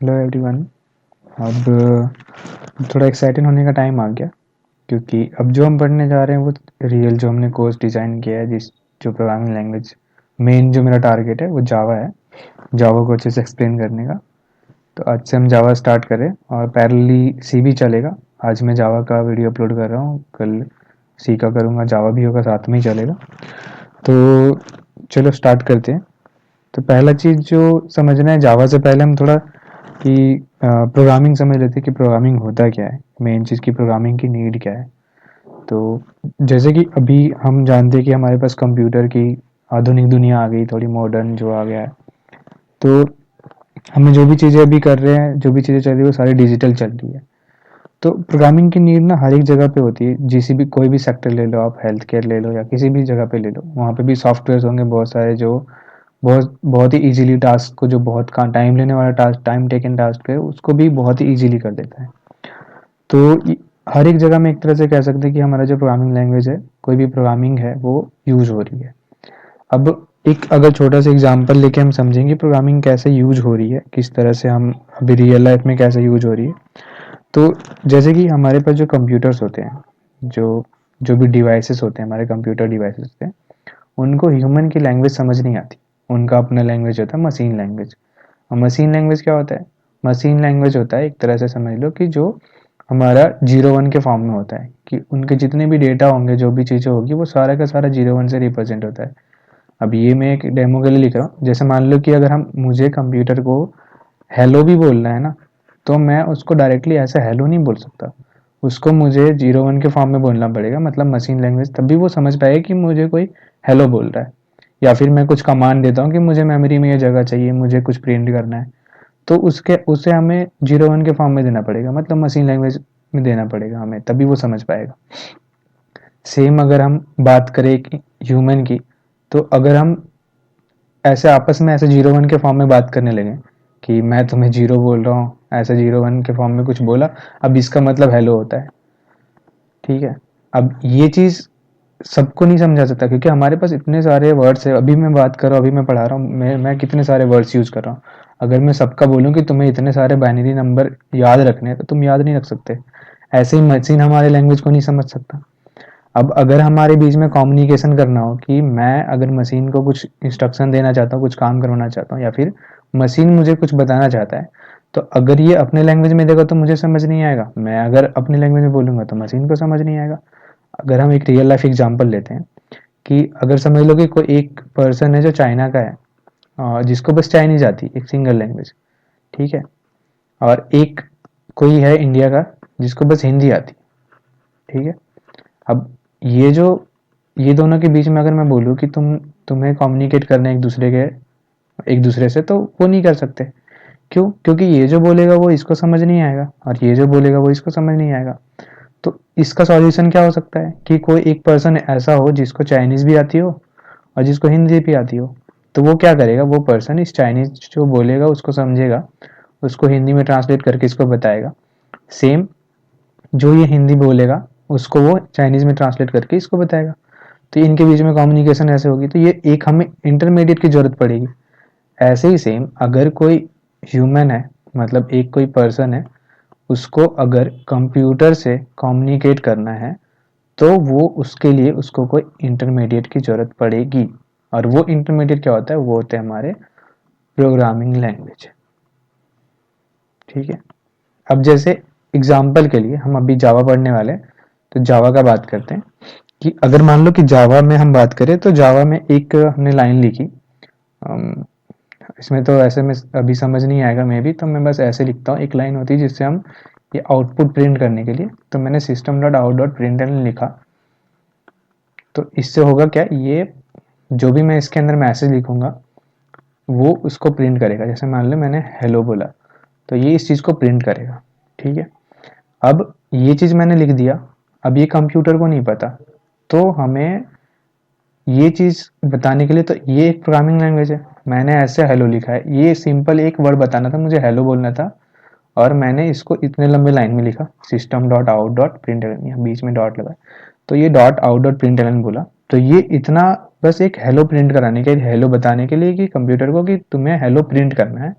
Hello everyone. अब थोड़ा excited होने का टाइम आ गया, क्योंकि अब जो हम पढ़ने जा रहे हैं वो रियल जो हमने कोर्स डिज़ाइन किया है, जिस जो प्रोग्रामिंग लैंग्वेज मेन जो मेरा टारगेट है वो जावा है। जावा को अच्छे से एक्सप्लेन करने का। तो आज से हम जावा स्टार्ट करें और पैरेलली सी भी चलेगा। आज मैं जावा का वीडियो अपलोड कर रहा हूँ, कल सी का करूँगा, जावा भी होगा, साथ में ही चलेगा। तो चलो स्टार्ट करते हैं। तो पहला चीज़ जो समझना है, जावा से पहले हम थोड़ा कि प्रोग्रामिंग समझ लेते हैं कि प्रोग्रामिंग होता क्या है, मेन चीज़ की प्रोग्रामिंग की नीड क्या है। तो जैसे कि अभी हम जानते हैं कि हमारे पास कंप्यूटर की आधुनिक दुनिया आ गई, थोड़ी मॉडर्न जो आ गया है। तो हमें जो भी चीज़ें अभी कर रहे हैं, जो भी चीज़ें चल रही है वो सारी डिजिटल चल रही है। तो प्रोग्रामिंग की नीड ना हर एक जगह पे होती है। जिस भी कोई भी सेक्टर ले लो, आप हेल्थ केयर ले लो या किसी भी जगह पे ले लो, वहाँ पे भी सॉफ्टवेयर होंगे बहुत सारे जो बहुत बहुत ही इजीली टास्क को, जो बहुत टाइम लेने वाला टास्क, टाइम टेकन टास्क है, उसको भी बहुत ही इजीली कर देता है। तो हर एक जगह में एक तरह से कह सकते हैं कि हमारा जो प्रोग्रामिंग लैंग्वेज है, कोई भी प्रोग्रामिंग है, वो यूज हो रही है। अब एक अगर छोटा सा एग्जांपल लेके हम समझेंगे प्रोग्रामिंग कैसे यूज हो रही है, किस तरह से हम अभी रियल लाइफ में कैसे यूज हो रही है। तो जैसे कि हमारे पास जो कंप्यूटर्स होते हैं, जो जो भी डिवाइसेस होते हैं, हमारे कंप्यूटर डिवाइसेस होते हैं, उनको ह्यूमन की लैंग्वेज समझ नहीं आती। उनका अपना लैंग्वेज होता है मशीन लैंग्वेज। और मशीन लैंग्वेज क्या होता है? मशीन लैंग्वेज होता है एक तरह से समझ लो कि जो हमारा 0 1 के फॉर्म में होता है, कि उनके जितने भी डेटा होंगे, जो भी चीज़ें होगी, वो सारा का सारा 0 1 से रिप्रेजेंट होता है। अब ये मैं एक डेमो के लिए लिख रहा हूँ। जैसे मान लो कि अगर हम मुझे कंप्यूटर को हेलो भी बोलना है ना, तो मैं उसको डायरेक्टली ऐसा हेलो नहीं बोल सकता। उसको मुझे 0 1 के फॉर्म में बोलना पड़ेगा, मतलब मशीन लैंग्वेज, तभी वो समझ पाएगा कि मुझे कोई हेलो बोल रहा है। या फिर मैं कुछ कमांड देता हूँ कि मुझे मेमोरी में ये जगह चाहिए, मुझे कुछ प्रिंट करना है, तो उसके उसे हमें 0 1 के फॉर्म में देना पड़ेगा, मतलब मशीन लैंग्वेज में देना पड़ेगा हमें, तभी वो समझ पाएगा। सेम अगर हम बात करें कि ह्यूमन की, तो अगर हम ऐसे आपस में ऐसे 0 1 के फॉर्म में बात करने लगे कि मैं तुम्हें जीरो बोल रहा हूँ, ऐसे 0 1 के फॉर्म में कुछ बोला, अब इसका मतलब हेलो होता है। ठीक है। अब ये चीज़ सबको नहीं समझा सकता, क्योंकि हमारे पास इतने सारे वर्ड्स है। अभी मैं बात कर रहा हूँ, अभी मैं पढ़ा रहा हूँ, मैं कितने सारे वर्ड्स यूज़ कर रहा हूँ। अगर मैं सबका बोलूँ कि तुम्हें इतने सारे बाइनरी नंबर याद रखने हैं, तो तुम याद नहीं रख सकते। ऐसे ही मशीन हमारे लैंग्वेज को नहीं समझ सकता। अब अगर हमारे बीच में कम्युनिकेशन करना हो, कि मैं अगर मशीन को कुछ इंस्ट्रक्शन देना चाहता हूँ, कुछ काम करवाना चाहता हूँ, या फिर मशीन मुझे कुछ बताना चाहता है, तो अगर ये अपने लैंग्वेज में देगा तो मुझे समझ नहीं आएगा, मैं अगर अपनी लैंग्वेज में बोलूँगा तो मशीन को समझ नहीं आएगा। अगर हम एक रियल लाइफ एग्जांपल लेते हैं, कि अगर समझ लो कि कोई एक पर्सन है जो चाइना का है, जिसको बस चाइनीज आती, एक सिंगल लैंग्वेज। ठीक है। और एक कोई है इंडिया का, जिसको बस हिंदी आती। ठीक है। अब ये जो ये दोनों के बीच में अगर मैं बोलूँ कि तुम्हें कम्युनिकेट करना है एक दूसरे से, तो वो नहीं कर सकते। क्यों? क्योंकि ये जो बोलेगा वो इसको समझ नहीं आएगा, और ये जो बोलेगा वो इसको समझ नहीं आएगा। तो इसका सॉल्यूशन क्या हो सकता है कि कोई एक पर्सन ऐसा हो जिसको चाइनीज भी आती हो और जिसको हिंदी भी आती हो। तो वो क्या करेगा, वो पर्सन इस चाइनीज जो बोलेगा उसको समझेगा, उसको हिंदी में ट्रांसलेट करके इसको बताएगा। सेम जो ये हिंदी बोलेगा, उसको वो चाइनीज में ट्रांसलेट करके इसको बताएगा। तो इनके बीच में कम्युनिकेशन ऐसे होगी, तो ये एक हमें इंटरमीडिएट की जरूरत पड़ेगी। ऐसे ही सेम अगर कोई ह्यूमन है, मतलब एक कोई पर्सन है, उसको अगर कंप्यूटर से कम्युनिकेट करना है, तो वो उसके लिए उसको कोई इंटरमीडिएट की जरूरत पड़ेगी। और वो इंटरमीडिएट क्या होता है? वो होते हैं हमारे प्रोग्रामिंग लैंग्वेज। ठीक है। अब जैसे एग्जाम्पल के लिए हम अभी जावा पढ़ने वाले हैं, तो जावा का बात करते हैं। कि अगर मान लो कि जावा में हम बात करें, तो जावा में एक हमने लाइन लिखी। इसमें तो ऐसे में अभी समझ नहीं आएगा मे भी, तो मैं बस ऐसे लिखता हूँ। एक लाइन होती है जिससे हम ये आउटपुट प्रिंट करने के लिए, तो मैंने system dot out dot print लिखा। तो इससे होगा क्या, ये जो भी मैं इसके अंदर मैसेज लिखूंगा वो उसको प्रिंट करेगा। जैसे मान लो मैंने हेलो बोला, तो ये इस चीज़ को प्रिंट करेगा। ठीक है। अब ये चीज़ मैंने लिख दिया। अब ये कंप्यूटर को नहीं पता, तो हमें ये चीज़ बताने के लिए, तो ये एक प्रोग्रामिंग लैंग्वेज है। मैंने ऐसे हेलो लिखा है, ये सिंपल एक वर्ड बताना था, मुझे हेलो बोलना था, और मैंने इसको इतने लंबे लाइन में लिखा, system dot out dot print, बीच में डॉट लगा, तो ये डॉट आउट डॉट प्रिंट बोला। तो ये इतना बस एक हेलो प्रिंट कराने के, हेलो बताने के लिए कि कंप्यूटर को कि तुम्हें हेलो प्रिंट करना है,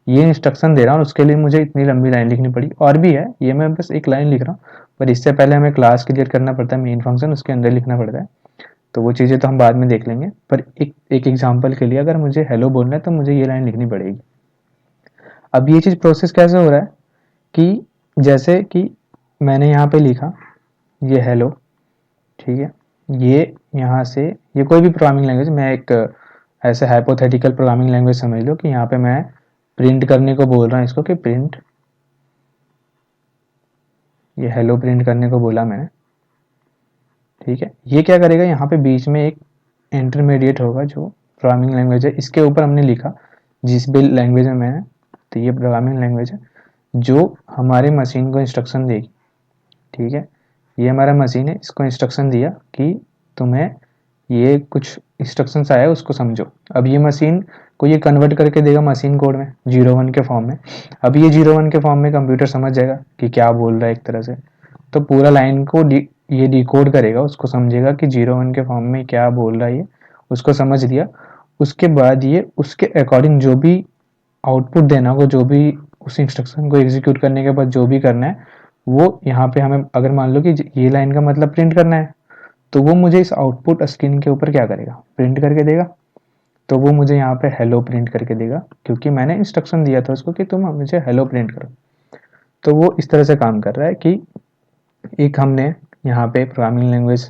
ये इंस्ट्रक्शन दे रहा हूँ, उसके लिए मुझे इतनी लंबी लाइन लिखनी पड़ी। और भी है, ये मैं बस एक लाइन लिख रहा हूँ, पर इससे पहले हमें क्लास क्रिएट करना पड़ता है, मेन फंक्शन, उसके अंदर लिखना पड़ता है। तो वो चीज़ें तो हम बाद में देख लेंगे, पर एक एग्जाम्पल के लिए अगर मुझे हेलो बोलना है तो मुझे ये लाइन लिखनी पड़ेगी। अब ये चीज़ प्रोसेस कैसे हो रहा है कि जैसे कि मैंने यहाँ पे लिखा ये हेलो, ठीक है, ये यहाँ से, ये कोई भी प्रोग्रामिंग लैंग्वेज, मैं एक ऐसे हाइपोथेटिकल प्रोग्रामिंग लैंग्वेज समझ लो कि यहाँ पे मैं प्रिंट करने को बोल रहा हूँ इसको कि प्रिंट, ये हेलो प्रिंट करने को बोला मैंने, ठीक है। ये क्या करेगा, यहाँ पे बीच में एक इंटरमीडिएट होगा जो प्रोग्रामिंग लैंग्वेज है, इसके ऊपर हमने लिखा जिस भी लैंग्वेज में मैंने, तो ये प्रोग्रामिंग लैंग्वेज है जो हमारे मशीन को इंस्ट्रक्शन देगी, ठीक है। ये हमारा मशीन है, इसको इंस्ट्रक्शन दिया कि तुम्हें ये कुछ इंस्ट्रक्शंस आया उसको समझो। अब ये मशीन को ये कन्वर्ट करके देगा मशीन कोड में 01 के फॉर्म में। अब ये 01 के फॉर्म में कंप्यूटर समझ जाएगा कि क्या बोल रहा है एक तरह से, तो पूरा लाइन को ये डिकोड करेगा, उसको समझेगा कि 01 के फॉर्म में क्या बोल रहा है ये, उसको समझ लिया। उसके बाद ये उसके अकॉर्डिंग जो भी आउटपुट देना होगा, जो भी उस इंस्ट्रक्शन को एग्जीक्यूट करने के बाद जो भी करना है, वो यहाँ पे हमें अगर मान लो कि ये लाइन का मतलब प्रिंट करना है, तो वो मुझे इस आउटपुट स्क्रीन के ऊपर क्या करेगा, प्रिंट करके देगा। तो वो मुझे यहाँ पे हेलो प्रिंट करके देगा, क्योंकि मैंने इंस्ट्रक्शन दिया था उसको कि तुम मुझे हेलो प्रिंट करो। तो वो इस तरह से काम कर रहा है कि एक हमने यहाँ पे प्रोग्रामिंग लैंग्वेज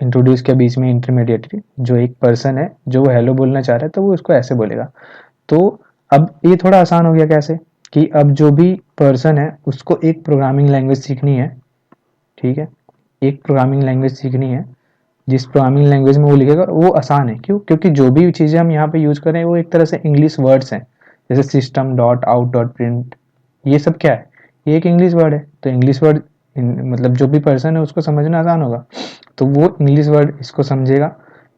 इंट्रोड्यूस किया बीच में इंटरमीडिएटरी, जो एक पर्सन है जो वो हेलो बोलना चाह रहा है तो वो उसको ऐसे बोलेगा। तो अब ये थोड़ा आसान हो गया कैसे, कि अब जो भी पर्सन है उसको एक प्रोग्रामिंग लैंग्वेज सीखनी है, ठीक है, एक प्रोग्रामिंग लैंग्वेज सीखनी है, जिस प्रोग्रामिंग लैंग्वेज में वो लिखेगा वो आसान है। क्यों? क्योंकि जो भी चीज़ें हम यहाँ पे यूज़ कर रहे हैं वो एक तरह से इंग्लिश वर्ड्स हैं, जैसे system dot out dot print, ये सब क्या है, ये एक इंग्लिश वर्ड है। तो इंग्लिश वर्ड मतलब जो भी पर्सन है उसको समझना आसान होगा, तो वो इंग्लिश वर्ड इसको समझेगा।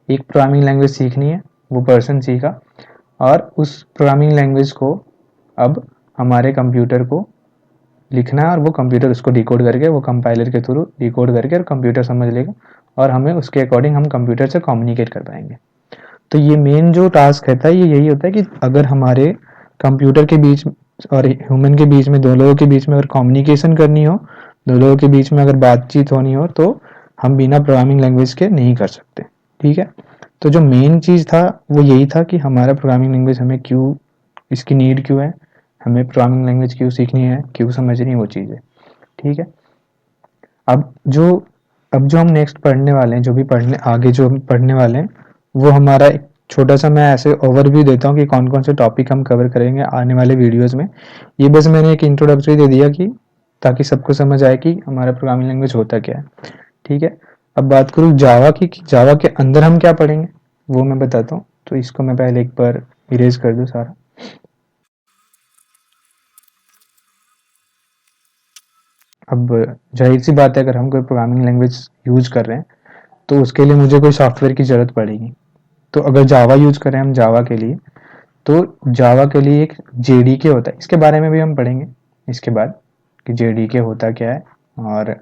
एक प्रोग्रामिंग लैंग्वेज सीखनी है, वो पर्सन सीखा, और उस प्रोग्रामिंग लैंग्वेज को अब हमारे कंप्यूटर को लिखना है, और वो कंप्यूटर उसको डिकोड करके, वो कंपाइलर के थ्रू डिकोड करके और कंप्यूटर समझ लेगा, और हमें उसके अकॉर्डिंग हम कंप्यूटर से कम्युनिकेट कर पाएंगे। तो ये मेन जो टास्क रहता है ये यही होता है कि अगर हमारे कंप्यूटर के बीच और ह्यूमन के बीच में, दो लोगों के बीच में अगर कम्युनिकेशन करनी हो, दो लोगों के बीच में अगर बातचीत होनी हो, तो हम बिना प्रोग्रामिंग लैंग्वेज के नहीं कर सकते, ठीक है। तो जो मेन चीज़ था वो यही था कि हमारा प्रोग्रामिंग लैंग्वेज हमें क्यों, इसकी नीड क्यों है, हमें प्रोग्रामिंग लैंग्वेज क्यों सीखनी है, क्यों समझनी है, वो चीज़ है, ठीक है। अब जो अब जो हम नेक्स्ट पढ़ने वाले हैं, जो भी पढ़ने आगे जो हम पढ़ने वाले हैं, वो हमारा एक छोटा सा, मैं ऐसे ओवरव्यू देता हूँ कि कौन कौन से टॉपिक हम कवर करेंगे आने वाले वीडियोस में। ये बस मैंने एक इंट्रोडक्टरी दे दिया कि ताकि सबको समझ आए कि हमारा प्रोग्रामिंग लैंग्वेज होता क्या है, ठीक है। अब बात करूँ जावा की, जावा के अंदर हम क्या पढ़ेंगे वो मैं बताता हूँ। तो इसको मैं पहले एक बार इरेज कर दूँ सारा। अब जाहिर सी बात है, अगर हम कोई प्रोग्रामिंग लैंग्वेज यूज कर रहे हैं तो उसके लिए मुझे कोई सॉफ्टवेयर की ज़रूरत पड़ेगी। तो अगर जावा यूज करें हम जावा के लिए, तो जावा के लिए एक जेडीके होता है, इसके बारे में भी हम पढ़ेंगे इसके बाद कि जेडीके होता क्या है, और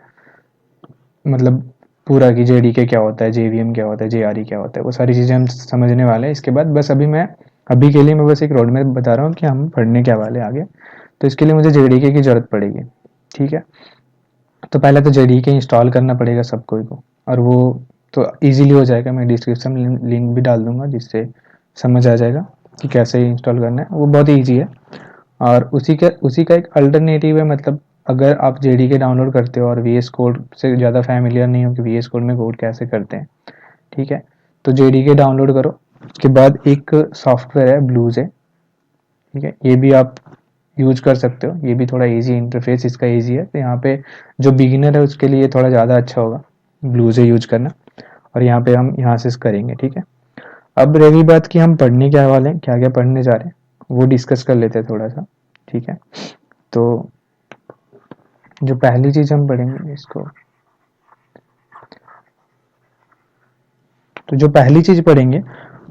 मतलब पूरा कि जेडीके क्या होता है, जेवीएम क्या होता है, जेआरई क्या होता है, वो सारी चीज़ें हम समझने वाले हैं इसके बाद। बस अभी के लिए मैं बस एक रोड मैप बता रहा हूँ कि हम पढ़ने क्या वाले हैं आगे। तो इसके लिए मुझे जेडीके की ज़रूरत पड़ेगी, ठीक है। तो पहले तो जेडीके इंस्टॉल करना पड़ेगा सब कोई को, और वो तो इजीली हो जाएगा, मैं डिस्क्रिप्शन में लिंक भी डाल दूंगा जिससे समझ आ जाएगा कि कैसे इंस्टॉल करना है, वो बहुत ईजी है। और उसी का एक अल्टरनेटिव है, मतलब अगर आप जेडीके डाउनलोड करते हो और वीएस कोड से ज़्यादा फैमिलियर नहीं हो कि वीएस कोड में कोड कैसे करते हैं, ठीक है, तो जेडीके डाउनलोड करो। उसके बाद एक सॉफ्टवेयर है ब्लूज है, ठीक है, ये भी आप यूज कर सकते हो, ये भी थोड़ा इजी इंटरफेस इसका इजी है। तो यहाँ पे जो बिगिनर है उसके लिए थोड़ा ज़्यादा अच्छा होगा ब्लूजे यूज करना, और यहाँ पे हम यहाँ से करेंगे, ठीक है। अब रही बात कि हम पढ़ने क्या वाले हैं, क्या क्या पढ़ने जा रहे हैं, वो डिस्कस कर लेते हैं थोड़ा सा, ठीक है। तो जो पहली चीज़ हम पढ़ेंगे इसको, तो जो पहली चीज़ पढ़ेंगे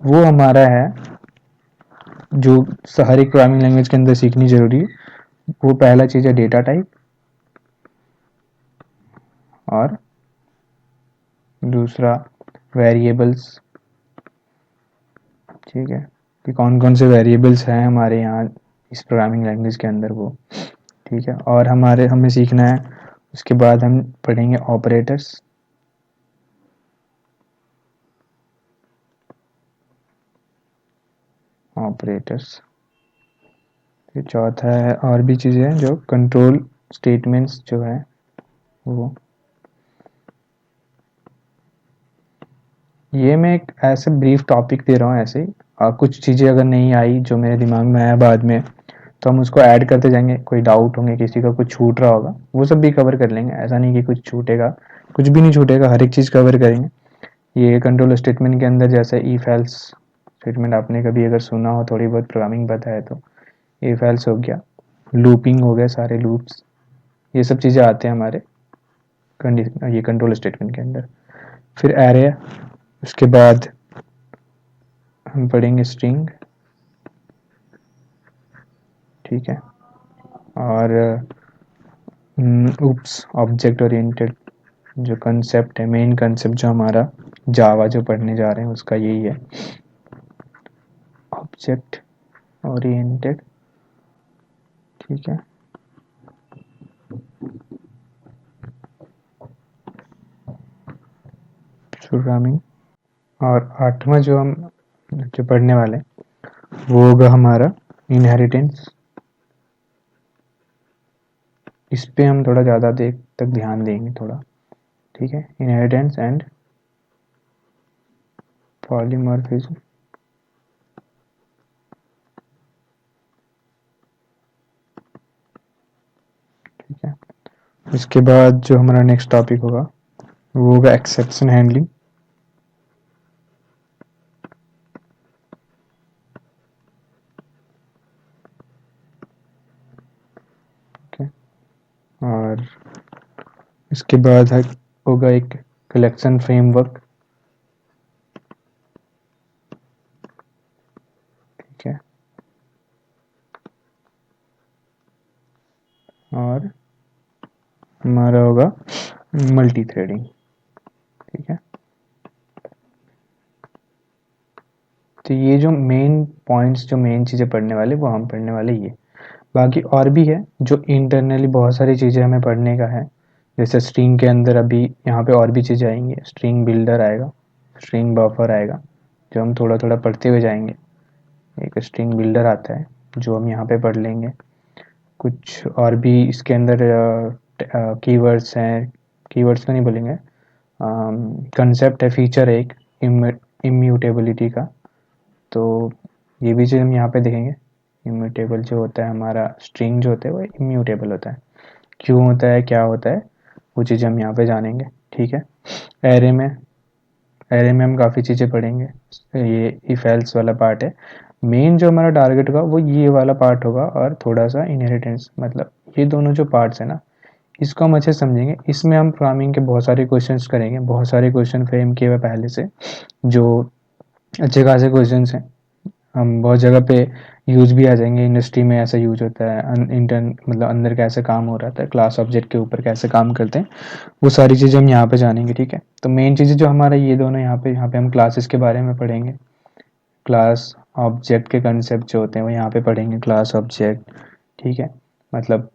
वो हमारा है, जो हर एक प्रोग्रामिंग लैंग्वेज के अंदर सीखनी जरूरी है, वो पहला चीज़ है डेटा टाइप, और दूसरा वेरिएबल्स, ठीक है, कि कौन कौन से वेरिएबल्स हैं हमारे यहाँ इस प्रोग्रामिंग लैंग्वेज के अंदर वो, ठीक है। और हमें सीखना है, उसके बाद हम पढ़ेंगे ऑपरेटर्स, फिर चौथा है और भी चीज़ें हैं जो कंट्रोल स्टेटमेंट्स जो है वो। ये मैं एक ऐसे ब्रीफ टॉपिक दे रहा हूँ ऐसे ही, कुछ चीज़ें अगर नहीं आई जो मेरे दिमाग में आया बाद में तो हम उसको ऐड करते जाएंगे, कोई डाउट होंगे, किसी का कुछ छूट रहा होगा वो सब भी कवर कर लेंगे, ऐसा नहीं कि कुछ छूटेगा, कुछ भी नहीं छूटेगा, हर एक चीज़ कवर करेंगे। ये कंट्रोल स्टेटमेंट के अंदर जैसे इफ एल्स स्टेटमेंट आपने कभी अगर सुना हो, थोड़ी बहुत प्रोग्रामिंग पता है तो इफ एल्स हो गया, लूपिंग हो गया, सारे लूप्स, ये सब चीज़ें आते हैं हमारे ये कंट्रोल स्टेटमेंट के अंदर। फिर एरे, उसके बाद हम पढ़ेंगे स्ट्रिंग, ठीक है। और उप्स ऑब्जेक्ट ओरिएंटेड जो कंसेप्ट है, मेन कंसेप्ट जो हमारा जावा जो पढ़ने जा रहे हैं उसका यही है, ऑब्जेक्ट ओरिएंटेड, ठीक है। प्रोग्रामिंग। और आठवां जो हम जो पढ़ने वाले हैं वो होगा हमारा इनहेरिटेंस। इस पे हम थोड़ा ज़्यादा देर तक ध्यान देंगे थोड़ा, ठीक है। इनहेरिटेंस एंड पॉलीमॉर्फिज्म, ठीक है। इसके बाद जो हमारा नेक्स्ट टॉपिक होगा वो होगा एक्सेप्शन हैंडलिंग, ठीक है। और इसके बाद होगा एक कलेक्शन फ्रेमवर्क, ठीक है। और हमारा होगा मल्टी थ्रेडिंग, ठीक है। तो ये जो मेन पॉइंट्स, जो मेन चीज़ें पढ़ने वाले वो हम पढ़ने वाले ये। बाकी और भी है जो इंटरनली बहुत सारी चीज़ें हमें पढ़ने का है, जैसे स्ट्रिंग के अंदर अभी यहाँ पे और भी चीज़ें आएंगी, स्ट्रिंग बिल्डर आएगा, स्ट्रिंग बफर आएगा, जो हम थोड़ा थोड़ा पढ़ते हुए जाएंगे। एक स्ट्रिंग बिल्डर आता है जो हम यहाँ पे पढ़ लेंगे। कुछ और भी इसके अंदर कीवर्ड्स हैं, कीवर्ड्स तो नहीं बोलेंगे, कंसेप्ट है, फीचर है एक इम्यूटेबिलिटी का, तो ये भी चीज़ हम यहाँ पे देखेंगे। इम्यूटेबल जो होता है हमारा, स्ट्रिंग जो होता है वो इम्यूटेबल होता है, क्यों होता है, क्या होता है, वो चीज़ हम यहाँ पे जानेंगे, ठीक है। एरे में, एरे में हम काफ़ी चीज़ें पढ़ेंगे, ये इफ एल्स वाला पार्ट है। मेन जो हमारा टारगेट होगा वो ये वाला पार्ट होगा, और थोड़ा सा इनहेरिटेंस, मतलब ये दोनों जो पार्ट्स है ना इसको हम अच्छे समझेंगे। इसमें हम प्रोग्रामिंग के बहुत सारे क्वेश्चंस करेंगे, बहुत सारे क्वेश्चन फ्रेम किए हुए पहले से, जो अच्छे खासे क्वेश्चंस हैं, हम बहुत जगह पे यूज भी आ जाएंगे, इंडस्ट्री में ऐसा यूज होता है, इंटर्न मतलब अंदर कैसे काम हो रहा है, क्लास ऑब्जेक्ट के ऊपर कैसे काम करते हैं, वो सारी चीज़ें हम यहाँ पे जानेंगे, ठीक है। तो मेन चीज़ें जो हमारा ये दोनों यहाँ पे हम क्लासेस के बारे में पढ़ेंगे, क्लास ऑब्जेक्ट के कंसेप्ट जो होते हैं वो यहाँ पे पढ़ेंगे, क्लास ऑब्जेक्ट, ठीक है। मतलब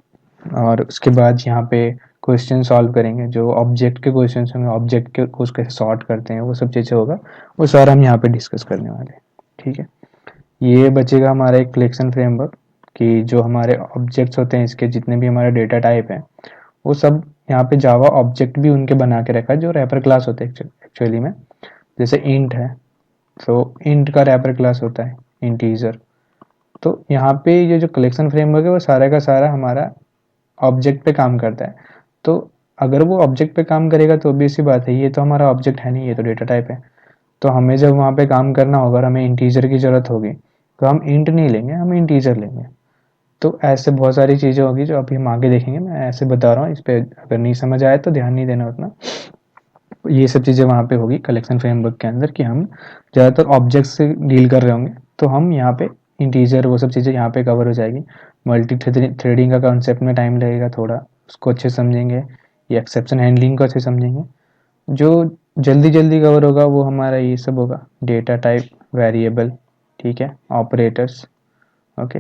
और उसके बाद यहाँ पे क्वेश्चन सॉल्व करेंगे, जो ऑब्जेक्ट के क्वेश्चन होंगे, ऑब्जेक्ट के को कैसे सॉर्ट करते हैं, वो सब चीज़ें होगा, वो सारा हम यहाँ पे डिस्कस करने वाले हैं, ठीक है। ये बचेगा हमारा एक कलेक्शन फ्रेमवर्क, कि जो हमारे ऑब्जेक्ट्स होते हैं, इसके जितने भी हमारे डेटा टाइप हैं वो सब यहाँ पे जावा ऑब्जेक्ट भी उनके बना के रखा है, जो रैपर क्लास होते हैं एक्चुअली में। जैसे इंट है, तो इंट का रैपर क्लास होता है इंटीजर। तो यहाँ पे ये जो कलेक्शन फ्रेमवर्क है वो सारा का सारा हमारा ऑब्जेक्ट पे काम करता है। तो अगर वो ऑब्जेक्ट पे काम करेगा तो ऑब्वियस सी बात है, ये तो हमारा ऑब्जेक्ट है नहीं, ये तो डेटा टाइप है। तो हमें जब वहाँ पे काम करना होगा और हमें इंटीजर की ज़रूरत होगी तो हम इंट नहीं लेंगे, हम इंटीजर लेंगे। तो ऐसे बहुत सारी चीज़ें होगी जो अभी हम आगे देखेंगे, मैं ऐसे बता रहा हूँ, इस पर अगर नहीं समझ आए तो ध्यान नहीं देना उतना। ये सब चीज़ें वहाँ पे होगी कलेक्शन फ्रेमवर्क के अंदर, कि हम ज़्यादातर ऑब्जेक्ट से डील कर रहे होंगे, तो हम यहाँ पे इंटीजर वो सब चीज़ें यहाँ पे कवर हो जाएगी। मल्टी थ्रेडिंग का कॉन्सेप्ट में टाइम लगेगा थोड़ा, उसको अच्छे समझेंगे, ये एक्सेप्शन हैंडलिंग को अच्छे समझेंगे। जो जल्दी जल्दी कवर होगा वो हमारा ये सब होगा, डेटा टाइप, वेरिएबल, ठीक है, ऑपरेटर्स, ओके,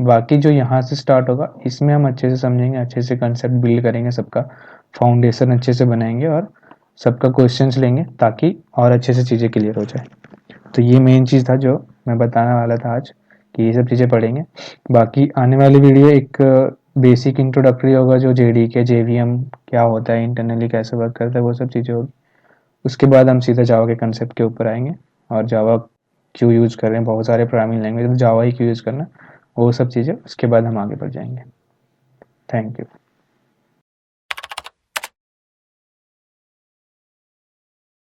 बाकी जो यहाँ से स्टार्ट होगा इसमें हम अच्छे से समझेंगे, अच्छे से कंसेप्ट बिल्ड करेंगे, सबका फाउंडेशन अच्छे से बनाएंगे और सबका क्वेश्चंस लेंगे ताकि और अच्छे से चीज़ें क्लियर हो जाए। तो ये मेन चीज़ था जो मैं बताने वाला था आज, कि ये सब चीज़ें पढ़ेंगे। बाकी आने वाली वीडियो एक बेसिक इंट्रोडक्टरी होगा, जो जेडी के जेवीएम क्या होता है, इंटरनली कैसे वर्क करता है, वो सब चीज़ें होगी। उसके बाद हम सीधा जावा के कंसेप्ट के ऊपर आएंगे और जावा क्यों यूज़ कर रहे हैं, बहुत सारे प्रोग्रामिंग लैंग्वेज, तो जावा ही क्यों यूज़ करना, वो सब चीज़ें उसके बाद हम आगे बढ़ जाएंगे। Thank you.